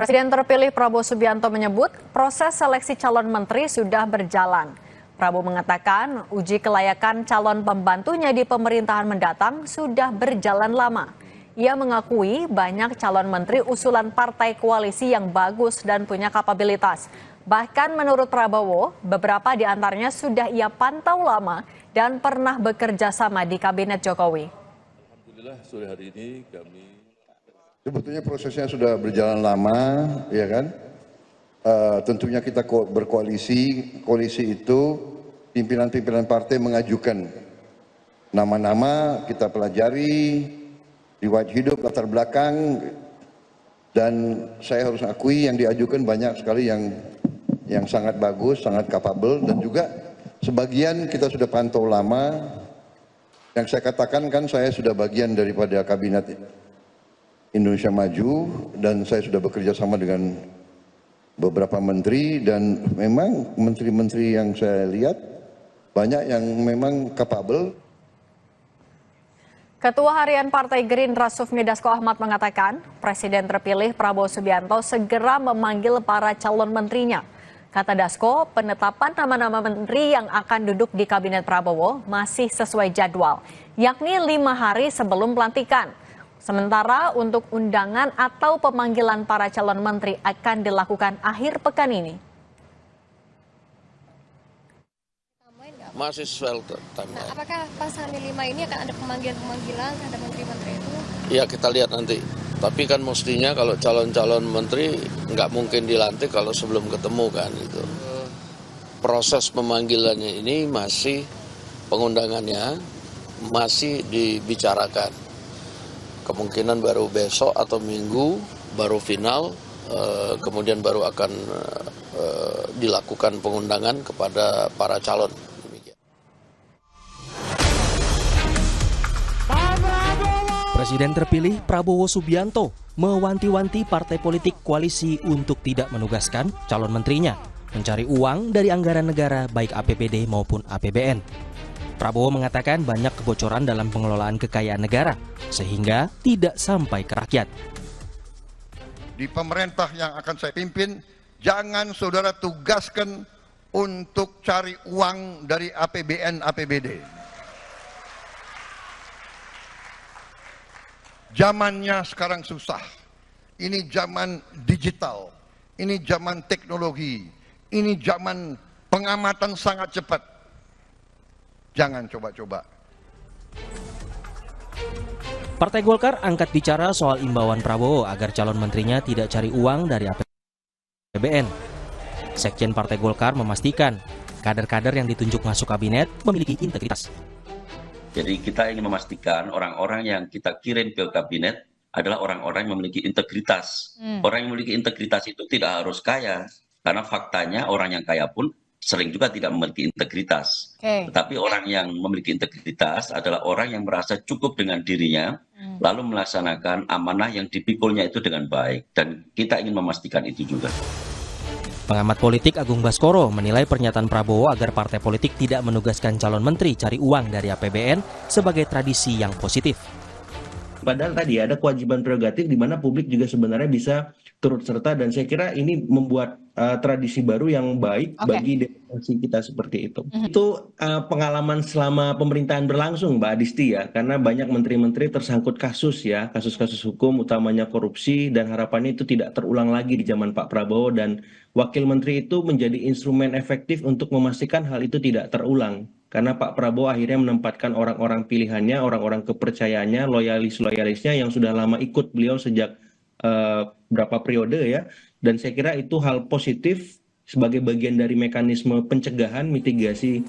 Presiden terpilih Prabowo Subianto menyebut proses seleksi calon menteri sudah berjalan. Prabowo mengatakan uji kelayakan calon pembantunya di pemerintahan mendatang sudah berjalan lama. Ia mengakui banyak calon menteri usulan partai koalisi yang bagus dan punya kapabilitas. Bahkan menurut Prabowo, beberapa di antaranya sudah ia pantau lama dan pernah bekerja sama di Kabinet Jokowi. Alhamdulillah sore hari ini kami sebetulnya prosesnya sudah berjalan lama, ya kan? Tentunya kita koalisi itu pimpinan-pimpinan partai mengajukan nama-nama, kita pelajari, riwayat hidup, latar belakang, dan saya harus akui yang diajukan banyak sekali yang sangat bagus, sangat capable, dan juga sebagian kita sudah pantau lama. Yang saya katakan kan saya sudah bagian daripada kabinet Indonesia Maju dan saya sudah bekerja sama dengan beberapa menteri, dan memang menteri-menteri yang saya lihat banyak yang memang capable. Ketua Harian Partai Gerindra Sufmi Dasko Ahmad mengatakan Presiden terpilih Prabowo Subianto segera memanggil para calon menterinya. Kata Dasko, penetapan nama-nama menteri yang akan duduk di Kabinet Prabowo masih sesuai jadwal, yakni 5 hari sebelum pelantikan. Sementara untuk undangan atau pemanggilan para calon menteri akan dilakukan akhir pekan ini. masih sesuai timeline. Nah, apakah pas H-5 ini akan ada pemanggilan terhadap menteri-menteri itu? Ya kita lihat nanti. Tapi kan mestinya kalau calon-calon menteri nggak mungkin dilantik kalau sebelum ketemu kan itu. Proses pemanggilannya ini masih pengundangannya masih dibicarakan. Kemungkinan baru besok atau minggu baru final, kemudian baru akan dilakukan pengundangan kepada para calon. Presiden terpilih Prabowo Subianto mewanti-wanti partai politik koalisi untuk tidak menugaskan calon menterinya mencari uang dari anggaran negara baik APBD maupun APBN. Prabowo mengatakan banyak kebocoran dalam pengelolaan kekayaan negara sehingga tidak sampai ke rakyat. Di pemerintah yang akan saya pimpin, jangan saudara tugaskan untuk cari uang dari APBN, APBD. Zamannya sekarang susah. Ini zaman digital, ini zaman teknologi, ini zaman pengamatan sangat cepat. Jangan coba-coba. Partai Golkar angkat bicara soal imbauan Prabowo agar calon menterinya tidak cari uang dari APBN. Sekjen Partai Golkar memastikan kader-kader yang ditunjuk masuk kabinet memiliki integritas. Jadi kita ingin memastikan orang-orang yang kita kirim ke kabinet adalah orang-orang yang memiliki integritas. Orang yang memiliki integritas itu tidak harus kaya, karena faktanya orang yang kaya pun sering juga tidak memiliki integritas. Tetapi orang yang memiliki integritas adalah orang yang merasa cukup dengan dirinya, lalu melaksanakan amanah yang dipikulnya itu dengan baik. Dan kita ingin memastikan itu juga. Pengamat politik Agung Baskoro menilai pernyataan Prabowo agar partai politik tidak menugaskan calon menteri cari uang dari APBN sebagai tradisi yang positif. Padahal tadi ada kewajiban prerogatif di mana publik juga sebenarnya bisa turut serta, dan saya kira ini membuat tradisi baru yang baik bagi demokrasi kita seperti itu. Itu pengalaman selama pemerintahan berlangsung, Mbak Adisti ya, karena banyak menteri-menteri tersangkut kasus ya, kasus-kasus hukum utamanya korupsi, dan harapannya itu tidak terulang lagi di zaman Pak Prabowo, dan wakil menteri itu menjadi instrumen efektif untuk memastikan hal itu tidak terulang. Karena Pak Prabowo akhirnya menempatkan orang-orang pilihannya, orang-orang kepercayaannya, loyalis-loyalisnya yang sudah lama ikut beliau sejak berapa periode ya. Dan saya kira itu hal positif sebagai bagian dari mekanisme pencegahan, mitigasi.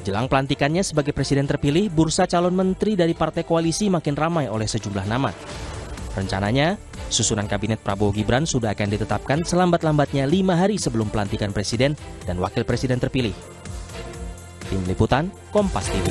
Jelang pelantikannya sebagai presiden terpilih, bursa calon menteri dari partai koalisi makin ramai oleh sejumlah nama. Rencananya, susunan kabinet Prabowo Gibran sudah akan ditetapkan selambat-lambatnya 5 hari sebelum pelantikan presiden dan wakil presiden terpilih. Tim Liputan, Kompas TV.